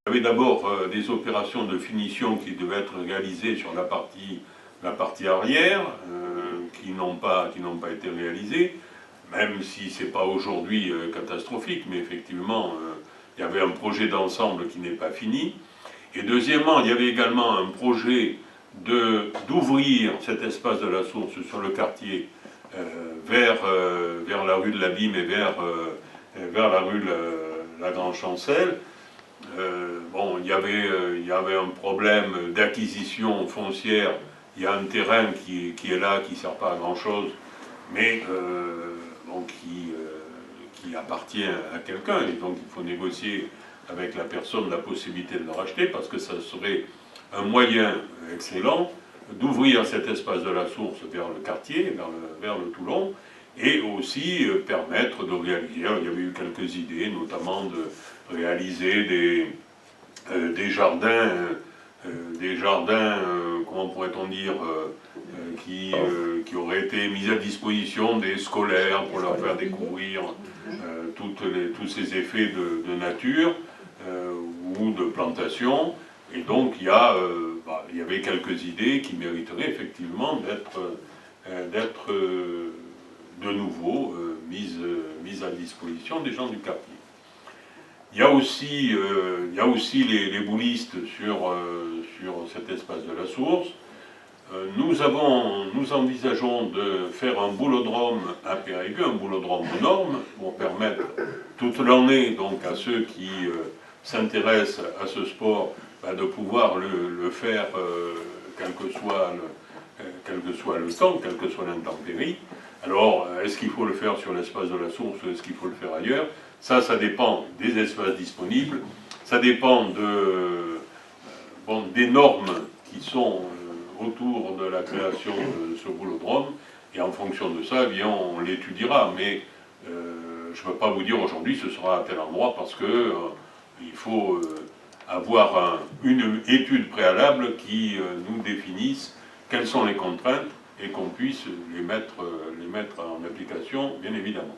Il y avait d'abord des opérations de finition qui devaient être réalisées sur la partie arrière, qui n'ont pas été réalisées, même si ce n'est pas aujourd'hui catastrophique, mais effectivement, il y avait un projet d'ensemble qui n'est pas fini. Et deuxièmement, il y avait également un projet d'ouvrir cet espace de la source sur le quartier vers la rue de l'Abîme et vers la rue de la Grande Chancel. Bon, il y avait un problème d'acquisition foncière. Il y a un terrain qui est là, qui ne sert pas à grand chose, mais bon, qui appartient à quelqu'un, et donc il faut négocier avec la personne la possibilité de le racheter, parce que ça serait un moyen excellent d'ouvrir cet espace de la source vers le quartier, vers le Toulon, et aussi permettre de réaliser, il y avait eu quelques idées, notamment de réaliser des jardins, comment pourrait-on dire, qui auraient été mis à disposition des scolaires pour leur faire découvrir tous ces effets de nature ou de plantation. Et donc il y avait quelques idées qui mériteraient effectivement d'être de nouveau mises à disposition des gens du quartier. Il y a aussi les boulistes sur cet espace de la source. Nous envisageons de faire un boulodrome à Périgueux, un boulodrome aux normes, pour permettre toute l'année donc à ceux qui s'intéressent à ce sport de pouvoir le faire quel que soit le temps, quelle que soit l'intempérie. Alors, est-ce qu'il faut le faire sur l'espace de la source ou est-ce qu'il faut le faire ailleurs? Ça dépend des espaces disponibles, ça dépend des normes qui sont autour de la création de ce boulodrome, et en fonction de ça, eh bien, on l'étudiera. Mais je ne peux pas vous dire aujourd'hui ce sera à tel endroit, parce que il faut avoir une étude préalable qui nous définisse quelles sont les contraintes et qu'on puisse les mettre en application, bien évidemment.